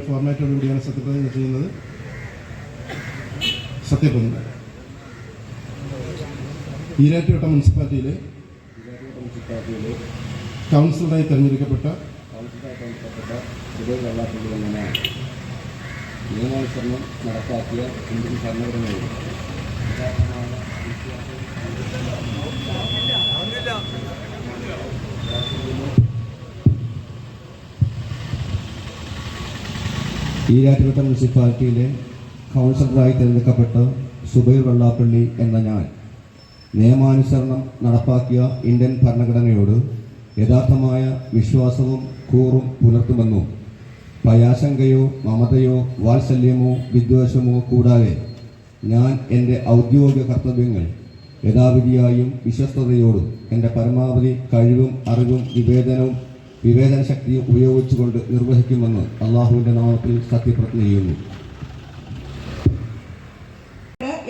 ഫോർമാറ്റോടുകൂടിയാണ് സത്യപ്രതിജ്ഞ ചെയ്യുന്നത്. സത്യപ്രതിജ്ഞ. ഈരാറ്റുപേട്ട മുനിസിപ്പാലിറ്റിയിലെ കൗൺസിലറായി തിരഞ്ഞെടുക്കപ്പെട്ട നിയമാനുസരണം നടപ്പാക്കിയ ഇന്ത്യൻ ഭരണഘടനയോട് ഈരാറ്റുപേട്ട മുനിസിപ്പാലിറ്റിയിലെ കൗൺസിലറായി തിരഞ്ഞെടുക്കപ്പെട്ട സുബൈർ വെള്ളാപ്പള്ളി എന്ന ഞാൻ നിയമാനുസരണം നടപ്പാക്കിയ ഇന്ത്യൻ ഭരണഘടനയോട് യഥാർത്ഥമായ വിശ്വാസവും കൂറും പുലർത്തുമെന്നും ഭയാശങ്കയോ മമതയോ വാത്സല്യമോ വിദ്വേഷമോ കൂടാതെ ഞാൻ എൻ്റെ ഔദ്യോഗിക കർത്തവ്യങ്ങൾ യഥാവിധിയായും വിശ്വസ്തയോടും എൻ്റെ പരമാവധി കഴിവും അറിവും വിവേചന ശക്തിയും ഉപയോഗിച്ചുകൊണ്ട് നിർവഹിക്കുമെന്ന് അള്ളാഹുവിൻ്റെ നാമത്തിൽ സത്യപ്രതിജ്ഞ ചെയ്യുന്നു.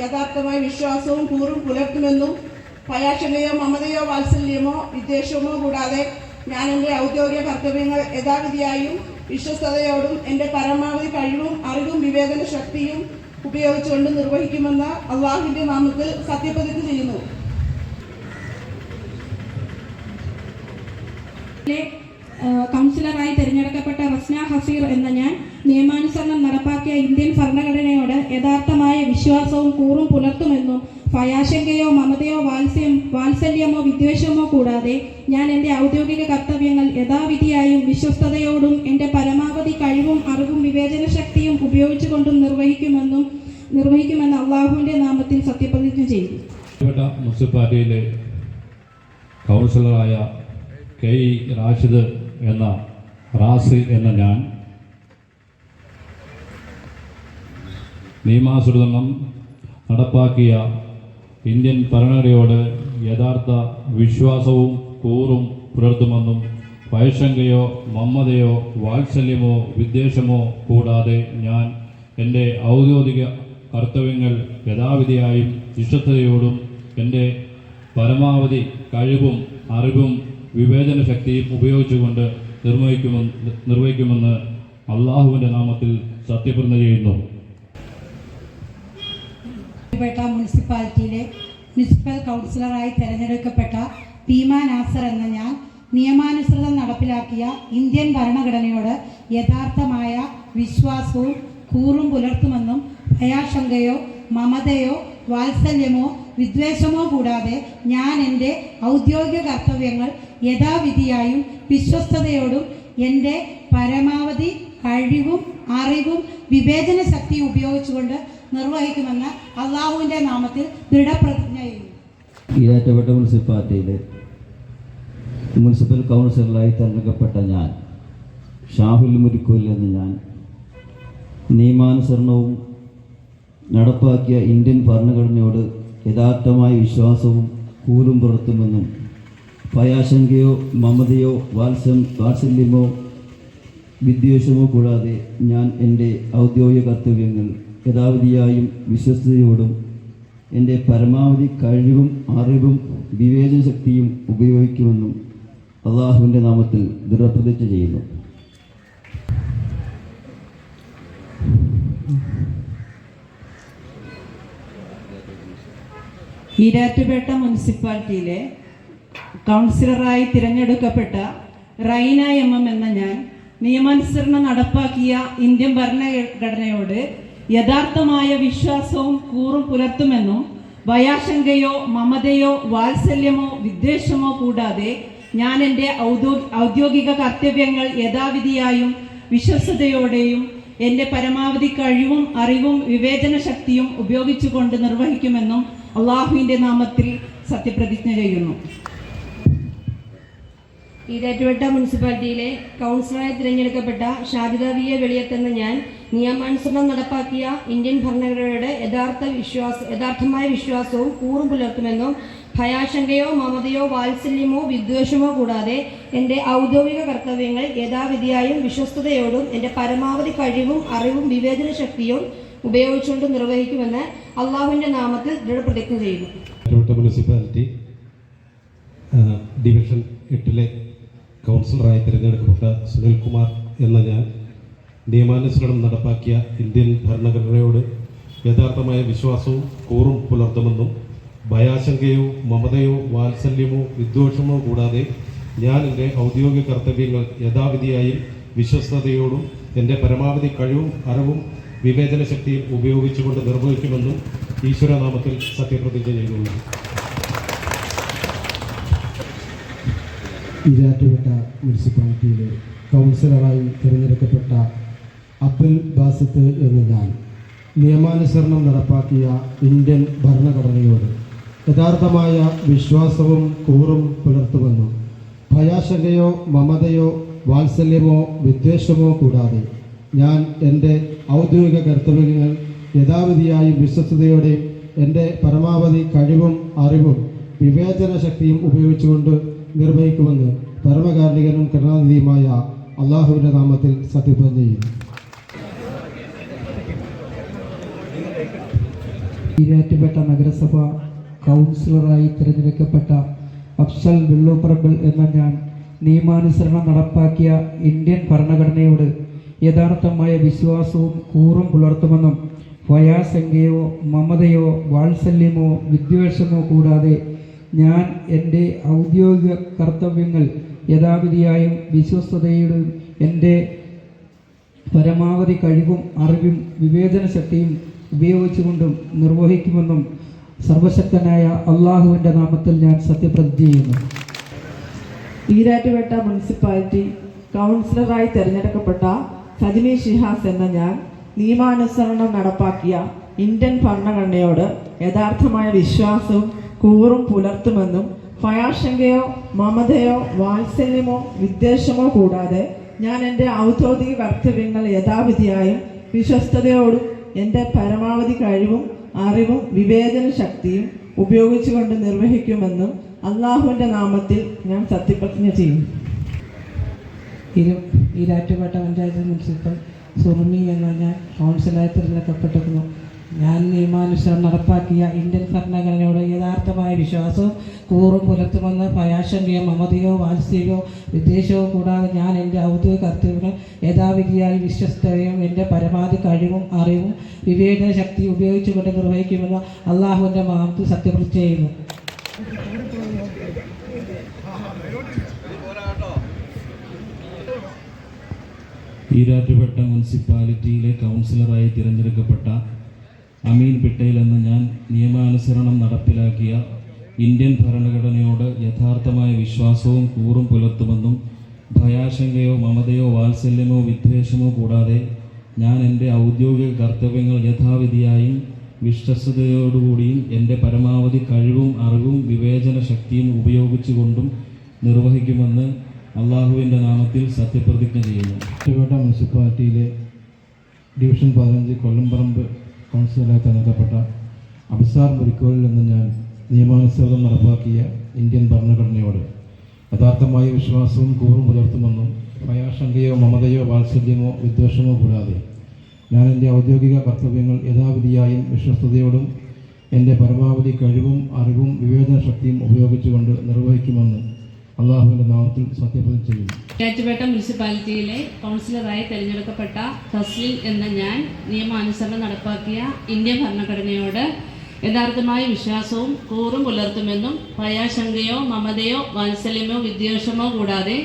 യഥാർത്ഥമായ വിശ്വാസവും കൂറും പുലർത്തുമെന്നും ഭയാശങ്കയോ മമതയോ വാത്സല്യമോ വിദ്വേഷമോ കൂടാതെ ഞാൻ എൻ്റെ ഔദ്യോഗിക കർത്തവ്യങ്ങൾ യഥാവിധിയായും വിശ്വസ്തയോടും എൻ്റെ പരമാവധി കഴിവും അറിവും വിവേചന ശക്തിയും ഉപയോഗിച്ചുകൊണ്ട് നിർവഹിക്കുമെന്ന് അള്ളാഹുവിൻ്റെ നാമത്തിൽ സത്യപ്രതിജ്ഞ ചെയ്യുന്നു. കൗൺസിലറായി തിരഞ്ഞെടുക്കപ്പെട്ട റസ്ന ഹസീർ എന്ന ഞാൻ നിയമാനുസരണം നടപ്പാക്കിയ ഇന്ത്യൻ ഭരണഘടനയോട് യഥാർത്ഥമായ വിശ്വാസവും കൂറും പുലർത്തുമെന്നും ഭയാശങ്കയോ മമതയോ വാത്സല്യമോ വിദ്വേഷമോ കൂടാതെ ഞാൻ എൻ്റെ ഔദ്യോഗിക കർത്തവ്യങ്ങൾ യഥാവിധിയായും വിശ്വസ്തയോടും എൻ്റെ പരമാവധി കഴിവും അറിവും വിവേചന ശക്തിയും ഉപയോഗിച്ചുകൊണ്ടും നിർവഹിക്കുമെന്ന് അള്ളാഹുവിൻ്റെ നാമത്തിൽ സത്യപ്രതിജ്ഞ ചെയ്തു. മുനിസിപ്പാലിറ്റിയിലെ കൗൺസിലറായ കെ ഇ റാഷിദ് എന്ന റാസി എന്ന ഞാൻ നിയമാനുസരണം നടപ്പാക്കിയ ഇന്ത്യൻ ഭരണഘടനയോട് യഥാർത്ഥ വിശ്വാസവും കൂറും പുലർത്തുമെന്നും ഭയശങ്കയോ മമതയോ വാത്സല്യമോ വിദ്വേഷമോ കൂടാതെ ഞാൻ എൻ്റെ ഔദ്യോഗിക കർത്തവ്യങ്ങൾ യഥാവിധിയായും വിശ്വസ്തയോടും എൻ്റെ പരമാവധി കഴിവും അറിവും വിവേചന ശക്തിയും ഉപയോഗിച്ചുകൊണ്ട് നിർവഹിക്കുമെന്ന് അള്ളാഹുവിൻ്റെ നാമത്തിൽ സത്യപ്രതിജ്ഞ ചെയ്യുന്നു. മുനിസിപ്പാലിറ്റിയിലെ മുനിസിപ്പൽ കൗൺസിലറായി തിരഞ്ഞെടുക്കപ്പെട്ട പീമ നാസർ എന്ന ഞാൻ നിയമാനുസൃതം നടപ്പിലാക്കിയ ഇന്ത്യൻ ഭരണഘടനയോട് യഥാർത്ഥമായ വിശ്വാസവും കൂറും പുലർത്തുമെന്നും ഭയാശങ്കയോ മമതയോ വാത്സല്യമോ വിദ്വേഷമോ കൂടാതെ ഞാൻ എൻ്റെ ഔദ്യോഗിക കർത്തവ്യങ്ങൾ യഥാവിധിയായും വിശ്വസ്തയോടും എൻ്റെ പരമാവധി കഴിവും അറിവും വിവേചന ശക്തിയും ഉപയോഗിച്ചുകൊണ്ട് നിർവഹിക്കുമെന്ന് അള്ളാഹുവിൻ്റെ നാമത്തിൽ ദൃഢപ്രതിജ്ഞ ചെയ്യുന്നു. ഈരാറ്റുപേട്ട മുനിസിപ്പാലിറ്റിയിലെ മുനിസിപ്പൽ കൗൺസിലറായി തിരഞ്ഞെടുക്കപ്പെട്ട ഞാൻ ഷാഹുൽ മുരിക്കോൽ എന്ന ഞാൻ നിയമാനുസരണവും നടപ്പാക്കിയ ഇന്ത്യൻ ഭരണഘടനയോട് യഥാർത്ഥമായ വിശ്വാസവും കൂറും പുലർത്തുമെന്നും ഭയാശങ്കയോ മമതയോ വാത്സല്യമോ വിദ്വേഷമോ കൂടാതെ ഞാൻ എൻ്റെ ഔദ്യോഗിക കർത്തവ്യങ്ങൾ യഥാവിധിയായും വിശ്വസ്തയോടും എൻ്റെ പരമാവധി കഴിവും അറിവും വിവേചന ശക്തിയും ഉപയോഗിക്കുമെന്നും അള്ളാഹുവിൻ്റെ നാമത്തിൽ ദൃഢപ്രതിജ്ഞ ചെയ്യുന്നു. ഈരാറ്റുപേട്ട മുനിസിപ്പാലിറ്റിയിലെ കൗൺസിലറായി തിരഞ്ഞെടുക്കപ്പെട്ട റൈന എം എന്ന ഞാൻ നിയമാനുസരണം നടപ്പാക്കിയ ഇന്ത്യൻ ഭരണഘടനയോട് യഥാർത്ഥമായ വിശ്വാസവും കൂറും പുലർത്തുമെന്നും ഭയാശങ്കയോ മമതയോ വാത്സല്യമോ വിദ്വേഷമോ കൂടാതെ ഞാൻ എൻ്റെ ഔദ്യോഗിക കർത്തവ്യങ്ങൾ യഥാവിധിയായും വിശ്വസ്തയോടെയും എൻ്റെ പരമാവധി കഴിവും അറിവും വിവേചന ശക്തിയും ഉപയോഗിച്ചുകൊണ്ട് നിർവഹിക്കുമെന്നും അള്ളാഹുവിൻ്റെ നാമത്തിൽ സത്യപ്രതിജ്ഞ ചെയ്യുന്നു. ഈരാറ്റുപേട്ട മുനിസിപ്പാലിറ്റിയിലെ കൗൺസിലറായി തിരഞ്ഞെടുക്കപ്പെട്ട ഷാജിദ വി എ വെളിയത്ത് എന്ന ഞാൻ നിയമാനുസരണം നടപ്പാക്കിയ ഇന്ത്യൻ ഭരണഘടനയുടെ യഥാർത്ഥമായ വിശ്വാസവും കൂറും പുലർത്തുമെന്നും ഭയാശങ്കയോ മമതയോ വാത്സല്യമോ വിദ്വേഷമോ കൂടാതെ എൻ്റെ ഔദ്യോഗിക കർത്തവ്യങ്ങൾ യഥാവിധിയായും വിശ്വസ്തയോടും എൻ്റെ പരമാവധി കഴിവും അറിവും വിവേചന ശക്തിയും ഉപയോഗിച്ചുകൊണ്ട് നിർവഹിക്കുമെന്ന് അള്ളാഹുവിൻ്റെ നാമത്തിൽ ദൃഢപ്രതിജ്ഞ ചെയ്യുന്നു. മുനിസിപ്പാലിറ്റി ഡിവിഷൻ 8 കൗൺസിലറായി തിരഞ്ഞെടുക്കപ്പെട്ട സുനിൽകുമാർ എന്ന ഞാൻ നിയമാനുസരണം നടപ്പാക്കിയ ഇന്ത്യൻ ഭരണഘടനയോട് യഥാർത്ഥമായ വിശ്വാസവും കൂറും പുലർത്തുമെന്നും ഭയാശങ്കയോ മമതയോ വാത്സല്യമോ വിദ്വേഷമോ കൂടാതെ ഞാൻ എൻ്റെ ഔദ്യോഗിക കർത്തവ്യങ്ങൾ യഥാവിധിയായും വിശ്വസ്തയോടും എൻ്റെ പരമാവധി കഴിവും അറിവും വിവേചന ശക്തിയും ഉപയോഗിച്ചുകൊണ്ട് നിർവഹിക്കുമെന്നും ഈശ്വരനാമത്തിൽ സത്യപ്രതിജ്ഞ ചെയ്യുന്നു. ഈരാറ്റുപേട്ട മുനിസിപ്പാലിറ്റിയിലെ കൗൺസിലറായി തിരഞ്ഞെടുക്കപ്പെട്ട അബ്ദുൽ ബാസിത്ത് എന്ന ഞാൻ നിയമാനുസരണം നടപ്പാക്കിയ ഇന്ത്യൻ ഭരണഘടനയോട് യഥാർത്ഥമായ വിശ്വാസവും കൂറും പുലർത്തുമെന്നും ഭയാശങ്കയോ മമതയോ വാത്സല്യമോ വിദ്വേഷമോ കൂടാതെ ഞാൻ എൻ്റെ ഔദ്യോഗിക കർത്തവ്യങ്ങൾ യഥാവിധിയായും വിശ്വസ്തയോടെ എൻ്റെ പരമാവധി കഴിവും അറിവും വിവേചന ശക്തിയും ഉപയോഗിച്ചുകൊണ്ട് നിർവഹിക്കുമെന്ന് പരമകാരുണികനും കരുണാനിധിയുമായ അള്ളാഹുവിൻ്റെ നാമത്തിൽ സത്യപ്രതിജ്ഞ ചെയ്യുന്നു. ഈരാറ്റുപേട്ട നഗരസഭ കൗൺസിലറായി തിരഞ്ഞെടുക്കപ്പെട്ട അഫ്സൽ വെള്ളൂപ്പറമ്പിൽ എന്ന ഞാൻ നിയമാനുസരണം നടപ്പാക്കിയ ഇന്ത്യൻ ഭരണഘടനയോട് യഥാർത്ഥമായ വിശ്വാസവും കൂറും പുലർത്തുമെന്നും ഭയാശങ്കയോ മമതയോ വാത്സല്യമോ വിദ്വേഷമോ കൂടാതെ ഞാൻ എൻ്റെ ഔദ്യോഗിക കർത്തവ്യങ്ങൾ യഥാവിധിയായും വിശ്വസ്തയോടും എൻ്റെ പരമാവധി കഴിവും അറിവും വിവേചന ശക്തിയും ഉപയോഗിച്ചുകൊണ്ടും നിർവഹിക്കുമെന്നും സർവശക്തനായ അള്ളാഹുവിൻ്റെ നാമത്തിൽ ഞാൻ സത്യപ്രതിജ്ഞ ചെയ്യുന്നു. ഈരാറ്റുപേട്ട മുനിസിപ്പാലിറ്റി കൗൺസിലറായി തിരഞ്ഞെടുക്കപ്പെട്ട സജിനി ഷിഹാസ് എന്ന ഞാൻ നിയമാനുസരണം നടപ്പാക്കിയ ഇന്ത്യൻ ഭരണഘടനയോട് യഥാർത്ഥമായ വിശ്വാസവും കൂറും പുലർത്തുമെന്നും ഭയാശങ്കയോ മമതയോ വാത്സല്യമോ വിദ്വേഷമോ കൂടാതെ ഞാൻ എൻ്റെ ഔദ്യോഗിക കർത്തവ്യങ്ങൾ യഥാവിധിയായും വിശ്വസ്തയോടും എൻ്റെ പരമാവധി കഴിവും അറിവും വിവേചന ശക്തിയും ഉപയോഗിച്ചുകൊണ്ട് നിർവഹിക്കുമെന്നും അള്ളാഹുവിൻ്റെ നാമത്തിൽ ഞാൻ സത്യപ്രതിജ്ഞ ചെയ്യുന്നു. ഈരാറ്റുപേട്ട പഞ്ചായത്ത് മുനിസിപ്പൽ സുറുമി എന്ന ഞാൻ കൗൺസിലറായി തിരഞ്ഞെടുക്കപ്പെട്ടിരുന്നു. ഞാൻ നിയമാനുസരണം നടപ്പാക്കിയ ഇന്ത്യൻ ഭരണഘടനയോട് യഥാർത്ഥമായ വിശ്വാസവും കൂറും പുലർത്തുമെന്ന് ഭയാശങ്കയോ മമതയോ വാത്സല്യമോ വിദ്വേഷമോ കൂടാതെ ഞാൻ എൻ്റെ ഔദ്യോഗിക കർത്തവ്യങ്ങൾ യഥാവിധിയായി വിശ്വസ്തയും എൻ്റെ പരമാവധി കഴിവും അറിവും വിവേചന ശക്തി ഉപയോഗിച്ചുകൊണ്ട് നിർവഹിക്കുമെന്ന് അള്ളാഹുവിൻ്റെ നാമത്തിൽ സത്യപ്രതിജ്ഞ ചെയ്യുന്നു. ഈരാറ്റുപേട്ട മുനിസിപ്പാലിറ്റിയിലെ കൗൺസിലറായി തിരഞ്ഞെടുക്കപ്പെട്ട അമീൻ പിട്ടയിൽ എന്ന ഞാൻ നിയമാനുസരണം നടപ്പിലാക്കിയ ഇന്ത്യൻ ഭരണഘടനയോട് യഥാർത്ഥമായ വിശ്വാസവും കൂറും പുലർത്തുമെന്നും ഭയാശങ്കയോ മമതയോ വാത്സല്യമോ വിദ്വേഷമോ കൂടാതെ ഞാൻ എൻ്റെ ഔദ്യോഗിക കർത്തവ്യങ്ങൾ യഥാവിധിയായും വിശ്വസ്തയോടുകൂടിയും എൻ്റെ പരമാവധി കഴിവും അറിവും വിവേചന ശക്തിയും ഉപയോഗിച്ചുകൊണ്ടും നിർവഹിക്കുമെന്ന് അള്ളാഹുവിൻ്റെ നാമത്തിൽ സത്യപ്രതിജ്ഞ ചെയ്യുന്നു. ഈരാറ്റുപേട്ട മുനിസിപ്പാലിറ്റിയിലെ ഡിവിഷൻ 15 കൊല്ലംപറമ്പ് കൗൺസിലറായി തിരഞ്ഞെടുക്കപ്പെട്ട അബ്സാർ മുരിക്കോലിൽ നിന്ന് ഞാൻ നിയമാനുസൃതം നടപ്പാക്കിയ ഇന്ത്യൻ ഭരണഘടനയോട് യഥാർത്ഥമായ വിശ്വാസവും കൂറും പുലർത്തുമെന്നും ഭയാശങ്കയോ മമതയോ വാത്സല്യമോ വിദ്വേഷമോ കൂടാതെ ഞാൻ എൻ്റെ ഔദ്യോഗിക കർത്തവ്യങ്ങൾ യഥാവിധിയായും വിശ്വസ്തയോടും എൻ്റെ പരമാവധി കഴിവും അറിവും വിവേചന ശക്തിയും ഉപയോഗിച്ചുകൊണ്ട് നിർവഹിക്കുമെന്ന് അള്ളാഹുവിൻ്റെ നാമത്തിൽ സത്യപ്രതിജ്ഞ ചെയ്യുന്നു. ഈരാറ്റുപേട്ട മുനിസിപ്പാലിറ്റിയിലെ കൗൺസിലറായി തിരഞ്ഞെടുക്കപ്പെട്ട തസ്ലിൽ എന്ന ഞാൻ നിയമാനുസരണം നടപ്പാക്കിയ ഇന്ത്യൻ ഭരണഘടനയോട് യഥാർത്ഥമായ വിശ്വാസവും കൂറും പുലർത്തുമെന്നും ഭയാശങ്കയോ മമതയോ വാത്സല്യമോ വിദ്വേഷമോ കൂടാതെ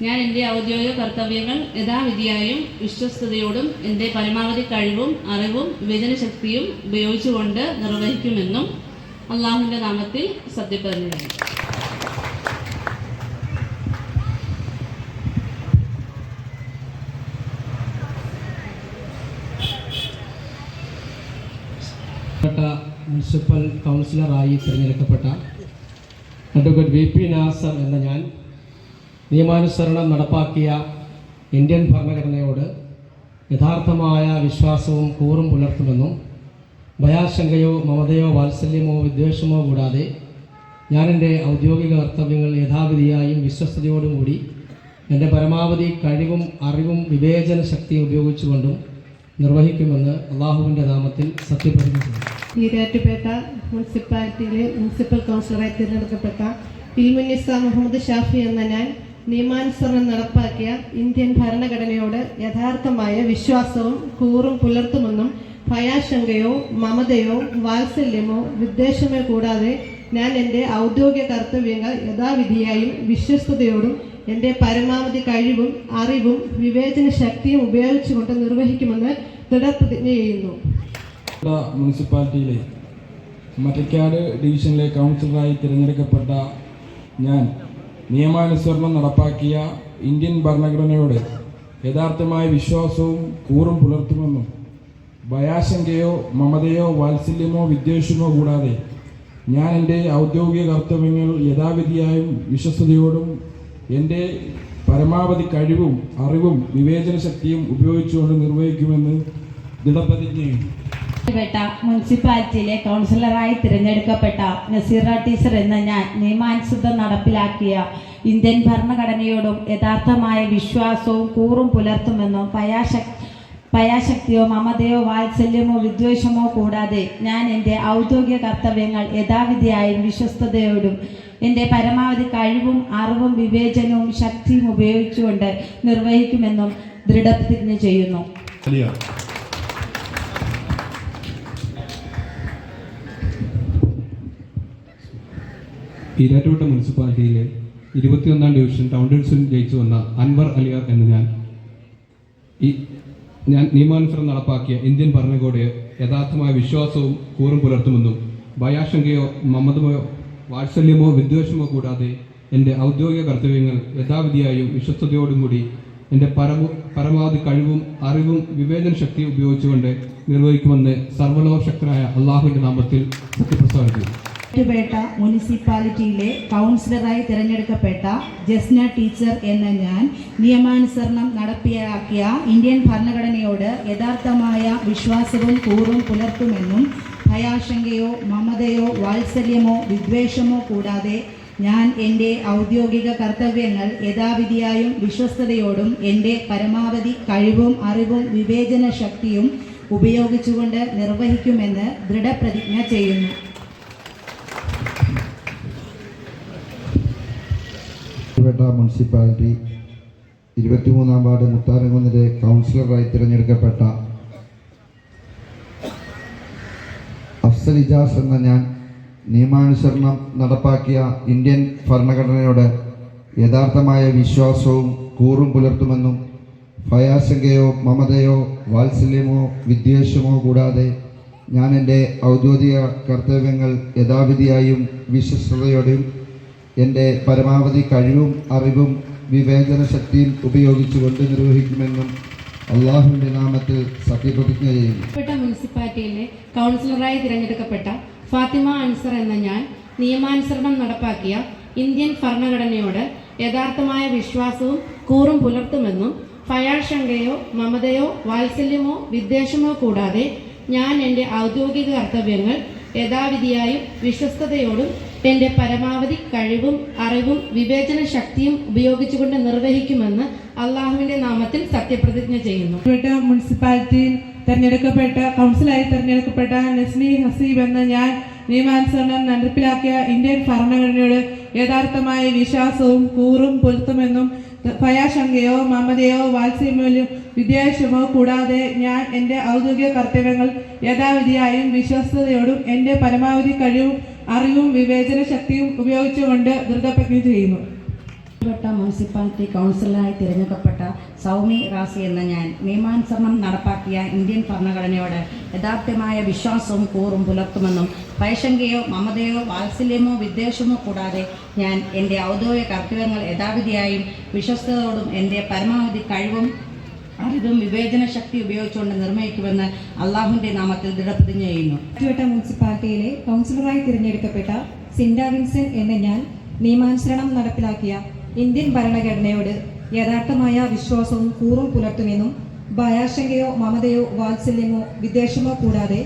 ഞാൻ എൻ്റെ ഔദ്യോഗിക കർത്തവ്യങ്ങൾ യഥാവിധിയായും വിശ്വസ്തയോടും എൻ്റെ പരമാവധി കഴിവും അറിവും വിവേചന ശക്തിയും ഉപയോഗിച്ചുകൊണ്ട് നിർവഹിക്കുമെന്നും അള്ളാഹുവിൻ്റെ നാമത്തിൽ സത്യപ്രതിജ്ഞ ചെയ്യുന്നു. മുനിസിപ്പൽ കൗൺസിലറായി തിരഞ്ഞെടുക്കപ്പെട്ട അഡ്വക്കേറ്റ് വി പി നാസർ എന്ന ഞാൻ നിയമാനുസരണം നടപ്പാക്കിയ ഇന്ത്യൻ ഭരണഘടനയോട് യഥാർത്ഥമായ വിശ്വാസവും കൂറും പുലർത്തുമെന്നും ഭയാശങ്കയോ മമതയോ വാത്സല്യമോ വിദ്വേഷമോ കൂടാതെ ഞാൻ എൻ്റെ ഔദ്യോഗിക കർത്തവ്യങ്ങൾ യഥാവിധിയായും വിശ്വസ്തയോടും കൂടി എൻ്റെ പരമാവധി കഴിവും അറിവും വിവേചന ശക്തിയും ഉപയോഗിച്ചുകൊണ്ടും നിർവഹിക്കുമെന്ന് അള്ളാഹുവിൻ്റെ നാമത്തിൽ സത്യപ്രതിജ്ഞ ചെയ്യുന്നു. ഈരാറ്റുപേട്ട മുനിസിപ്പാലിറ്റിയിലെ മുനിസിപ്പൽ കൗൺസിലറായി തിരഞ്ഞെടുക്കപ്പെട്ട ഇൽമുന്നിസ മുഹമ്മദ് ഷാഫി എന്ന ഞാൻ നിയമാനുസരണം നടപ്പാക്കിയ ഇന്ത്യൻ ഭരണഘടനയോട് യഥാർത്ഥമായ വിശ്വാസവും കൂറും പുലർത്തുമെന്നും ഭയാശങ്കയോ മമതയോ വാത്സല്യമോ വിദ്വേഷമോ കൂടാതെ ഞാൻ എൻ്റെ ഔദ്യോഗിക കർത്തവ്യങ്ങൾ യഥാവിധിയായും വിശ്വസ്തയോടും എൻ്റെ പരമാവധി കഴിവും അറിവും വിവേചന ശക്തിയും ഉപയോഗിച്ചുകൊണ്ട് നിർവഹിക്കുമെന്ന് ദൃഢപ്രതിജ്ഞ ചെയ്യുന്നു. മുനിസിപ്പാലിറ്റിയിലെ മറ്റക്കാട് ഡിവിഷനിലെ കൗൺസിലറായി തിരഞ്ഞെടുക്കപ്പെട്ട ഞാൻ നിയമാനുസരണം നടപ്പാക്കിയ ഇന്ത്യൻ ഭരണഘടനയോട് യഥാർത്ഥമായ വിശ്വാസവും കൂറും പുലർത്തുമെന്നും ഭയാശങ്കയോ മമതയോ വാത്സല്യമോ വിദ്വേഷമോ കൂടാതെ ഞാൻ എൻ്റെ ഔദ്യോഗിക കർത്തവ്യങ്ങൾ യഥാവിധിയായും വിശ്വസ്തയോടും എൻ്റെ പരമാവധി കഴിവും അറിവും വിവേചന ശക്തിയും ഉപയോഗിച്ചുകൊണ്ട് നിർവഹിക്കുമെന്ന് ദൃഢപ്രതിജ്ഞ ചെയ്യുന്നു. മുനിസിപ്പാലിറ്റിയിലെ കൗൺസിലറായി തിരഞ്ഞെടുക്കപ്പെട്ട നസീറ ടീച്ചർ എന്ന ഞാൻ നിയമാനുസൃതം നടപ്പിലാക്കിയ ഇന്ത്യൻ ഭരണഘടനയോടും യഥാർത്ഥമായ വിശ്വാസവും കൂറും പുലർത്തുമെന്നും ഭയാശക്തിയോ മമതയോ വാത്സല്യമോ വിദ്വേഷമോ കൂടാതെ ഞാൻ എൻ്റെ ഔദ്യോഗിക കർത്തവ്യങ്ങൾ യഥാവിധിയായും വിശ്വസ്തയോടും എൻ്റെ പരമാവധി കഴിവും അറിവും വിവേചനവും ശക്തിയും ഉപയോഗിച്ചുകൊണ്ട് നിർവഹിക്കുമെന്നും ദൃഢപ്രതിജ്ഞ ചെയ്യുന്നു. ഈരാറ്റുപേട്ട മുനിസിപ്പാലിറ്റിയിലെ 21ാം ഡിവിഷൻ ടൗൺ കൗൺസിൽ ജയിച്ചു വന്ന അൻവർ അലിയാർ എന്ന ഞാൻ നിയമാനുസരണം നടപ്പാക്കിയ ഇന്ത്യൻ ഭരണഘടനയോട് യഥാർത്ഥമായ വിശ്വാസവും കൂറും പുലർത്തുമെന്നും ഭയാശങ്കയോ മമതയോ വാത്സല്യമോ വിദ്വേഷമോ കൂടാതെ എൻ്റെ ഔദ്യോഗിക കർത്തവ്യങ്ങൾ യഥാവിധിയായും വിശ്വസ്തയോടും കൂടി എൻ്റെ പരമാവധി കഴിവും അറിവും വിവേചന ശക്തിയും ഉപയോഗിച്ചുകൊണ്ട് നിർവഹിക്കുമെന്ന് സർവ്വലോകശക്തനായ അള്ളാഹുവിൻ്റെ നാമത്തിൽ സത്യപ്രസ്താവിക്കുന്നു. ഈരാറ്റുപേട്ട മുനിസിപ്പാലിറ്റിയിലെ കൗൺസിലറായി തിരഞ്ഞെടുക്കപ്പെട്ട ജസ്ന ടീച്ചർ എന്ന ഞാൻ നിയമാനുസരണം നടപ്പിലാക്കിയ ഇന്ത്യൻ ഭരണഘടനയോട് യഥാർത്ഥമായ വിശ്വാസവും കൂറും പുലർത്തുമെന്നും ഭയാശങ്കയോ മമതയോ വാത്സല്യമോ വിദ്വേഷമോ കൂടാതെ ഞാൻ എൻ്റെ ഔദ്യോഗിക കർത്തവ്യങ്ങൾ യഥാവിധിയായും വിശ്വസ്തയോടും എൻ്റെ പരമാവധി കഴിവും അറിവും വിവേചന ശക്തിയും ഉപയോഗിച്ചുകൊണ്ട് നിർവഹിക്കുമെന്ന് ദൃഢപ്രതിജ്ഞ ചെയ്യുന്നു. മുനിസിപ്പാലിറ്റി 23ാം വാർഡ് മുത്താരംകുന്നിലെ കൗൺസിലറായി തിരഞ്ഞെടുക്കപ്പെട്ട അഫ്സൽ ഇജാസ് എന്ന ഞാൻ നിയമാനുസരണം നടപ്പാക്കിയ ഇന്ത്യൻ ഭരണഘടനയോട് യഥാർത്ഥമായ വിശ്വാസവും കൂറും പുലർത്തുമെന്നും ഭയാശങ്കയോ മമതയോ വാത്സല്യമോ വിദ്വേഷമോ കൂടാതെ ഞാൻ എൻ്റെ ഔദ്യോഗിക കർത്തവ്യങ്ങൾ യഥാവിധിയായും വിശ്വസ്തയോടെയും എൻ്റെ പരമാവധി കഴിവും അറിവും വിവേചന ശക്തിയും ഉപയോഗിച്ചുകൊണ്ട് നിർവഹിക്കുമെന്നും അള്ളാഹുവിൻ്റെ നാമത്തിൽ സത്യപ്രതിജ്ഞ ചെയ്യുന്നു. മുനിസിപ്പാലിറ്റിയിലെ കൗൺസിലറായി തിരഞ്ഞെടുക്കപ്പെട്ട ഫാത്തിമ അൻസർ എന്ന ഞാൻ നിയമാനുസരണം നടപ്പാക്കിയ ഇന്ത്യൻ ഭരണഘടനയോട് യഥാർത്ഥമായ വിശ്വാസവും കൂറും പുലർത്തുമെന്നും ഭയാശങ്കയോ മമതയോ വാത്സല്യമോ വിദ്വേഷമോ കൂടാതെ ഞാൻ എൻ്റെ ഔദ്യോഗിക കർത്തവ്യങ്ങൾ യഥാവിധിയായും വിശ്വസ്തയോടും എൻ്റെ പരമാവധി കഴിവും അറിവും വിവേചന ശക്തിയും ഉപയോഗിച്ചുകൊണ്ട് നിർവഹിക്കുമെന്ന് അള്ളാഹുവിൻ്റെ നാമത്തിൽ സത്യപ്രതിജ്ഞ ചെയ്യുന്നു. മുനിസിപ്പാലിറ്റിയിൽ കൗൺസിലായി തിരഞ്ഞെടുക്കപ്പെട്ട നസ്മി ഹസീബ് എന്ന ഞാൻ നിയമാനുസരണം നടപ്പിലാക്കിയ ഇന്ത്യൻ ഭരണഘടനയോട് യഥാർത്ഥമായ വിശ്വാസവും കൂറും പുലർത്തുമെന്നും ഭയാശങ്കയോ മമതയോ വാത്സല്യമോ വിദ്വേഷമോ കൂടാതെ ഞാൻ എൻ്റെ ഔദ്യോഗിക കർത്തവ്യങ്ങൾ യഥാവിധിയായും വിശ്വസ്തയോടും എൻ്റെ പരമാവധി കഴിവും അറിവും വിവേചന ശക്തിയും ഉപയോഗിച്ചുകൊണ്ട് ദൃഢപ്രതിജ്ഞ ചെയ്യുന്നു. മുനിസിപ്പാലിറ്റി കൗൺസിലറായി തിരഞ്ഞെടുക്കപ്പെട്ട സൗമി റാസി എന്ന ഞാൻ നിയമാനുസരണം നടപ്പാക്കിയ ഇന്ത്യൻ ഭരണഘടനയോട് യഥാർത്ഥമായ വിശ്വാസവും കൂറും പുലർത്തുമെന്നും ഭയശങ്കയോ മമതയോ വാത്സല്യമോ വിദ്വേഷമോ കൂടാതെ ഞാൻ എൻ്റെ ഔദ്യോഗിക കർത്തവ്യങ്ങൾ യഥാവിധിയായും വിശ്വസ്തയോടും എൻ്റെ പരമാവധി കഴിവും അറിവും വിവേചന ശക്തി ഉപയോഗിച്ചുകൊണ്ട് നിർവഹിക്കുമെന്ന് അള്ളാഹുവിൻ്റെ നാമത്തിൽ ദൃഢപ്രതിജ്ഞ ചെയ്യുന്നു. മുനിസിപ്പാലിറ്റിയിലെ കൗൺസിലറായി തിരഞ്ഞെടുക്കപ്പെട്ട സിൻഡ വിൻസൻ എന്ന ഞാൻ നിയമാനുസരണം നടപ്പിലാക്കിയ ഇന്ത്യൻ ഭരണഘടനയോട് യഥാർത്ഥമായ വിശ്വാസവും കൂറും പുലർത്തുമെന്നും ഭയാശങ്കയോ മമതയോ വാത്സല്യമോ വിദ്വേഷമോ കൂടാതെ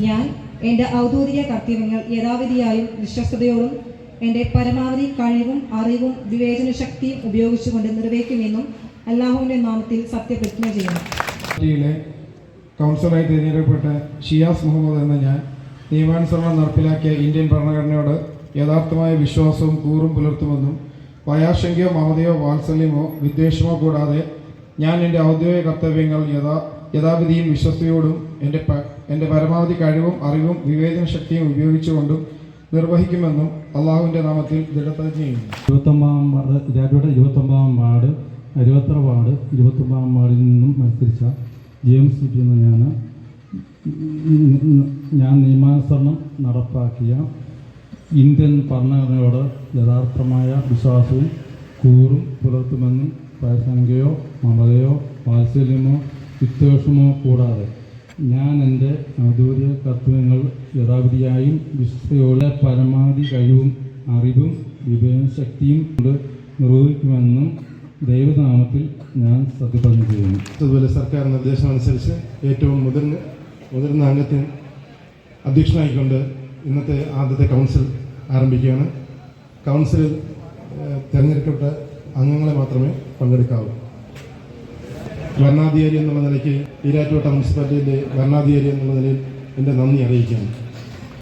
ഞാൻ എൻ്റെ ഔദ്യോഗിക കർത്തവ്യങ്ങൾ യഥാവിധിയായും വിശ്വസ്തയോടും എൻ്റെ പരമാവധി കഴിവും അറിവും വിവേചന ശക്തിയും ഉപയോഗിച്ചുകൊണ്ട് നിർവഹിക്കുമെന്നും അല്ലാഹുവിൻ്റെ നാമത്തിൽ സത്യപ്രതിജ്ഞ ചെയ്യുന്നു. കൗൺസിലറായി തിരഞ്ഞെടുക്കപ്പെട്ട ഷിയാസ് മുഹമ്മദ് എന്ന ഞാൻ നിയമാനുസരണം നടപ്പിലാക്കിയ ഇന്ത്യൻ ഭരണഘടനയോട് യഥാർത്ഥമായ വിശ്വാസവും കൂറും പുലർത്തുമെന്നും ഭയാശങ്കയോ മമതയോ വാത്സല്യമോ വിദ്വേഷമോ കൂടാതെ ഞാൻ എൻ്റെ ഔദ്യോഗിക കർത്തവ്യങ്ങൾ യഥാവിധിയും വിശ്വസ്തയോടും എൻ്റെ പരമാവധി കഴിവും അറിവും വിവേചന ശക്തിയും ഉപയോഗിച്ചുകൊണ്ടും നിർവഹിക്കുമെന്നും അള്ളാഹുവിൻ്റെ നാമത്തിൽ ദൃഢപ്രതിജ്ഞ ചെയ്യുന്നു. 29-ാം വാർഡ് രാജയുടെ 29-ാം വാർഡ് അരുവത്ര വാർഡ് 29-ാം വാർഡിൽ നിന്നും മത്സരിച്ച ജെയിംസ് സിറ്റി എന്ന ഞാൻ നിയമാനുസരണം നടപ്പാക്കിയ ഇന്ത്യൻ ഭരണഘടനയോട് യഥാർത്ഥമായ വിശ്വാസവും കൂറും പുലർത്തുമെന്നും ഭയശങ്കയോ മമതയോ വാത്സല്യമോ വിദ്വേഷമോ കൂടാതെ ഞാൻ എൻ്റെ ഔദ്യോഗിക കർത്തവ്യങ്ങൾ യഥാവിധിയായും വിശ്വസ്തയോടെ പരമാവധി കഴിവും അറിവും വിവേചനശക്തിയും കൊണ്ട് നിർവഹിക്കുമെന്നും ദൈവനാമത്തിൽ ഞാൻ സത്യപ്രതിജ്ഞ ചെയ്യുന്നു. അതുപോലെ സർക്കാർ നിർദ്ദേശമനുസരിച്ച് ഏറ്റവും മുതിർന്ന അംഗത്തിന് അധ്യക്ഷനായിക്കൊണ്ട് ഇന്നത്തെ ആദ്യത്തെ കൗൺസിൽ ആരംഭിക്കുകയാണ്. കൗൺസിലിൽ തിരഞ്ഞെടുക്കപ്പെട്ട അംഗങ്ങളെ മാത്രമേ പങ്കെടുക്കാവൂ. ഭരണാധികാരി എന്നുള്ള നിലയ്ക്ക് ഈരാറ്റുപേട്ട മുനിസിപ്പാലിറ്റിയിലെ ഭരണാധികാരി എന്നുള്ള നിലയിൽ എൻ്റെ നന്ദി അറിയിക്കുകയാണ്.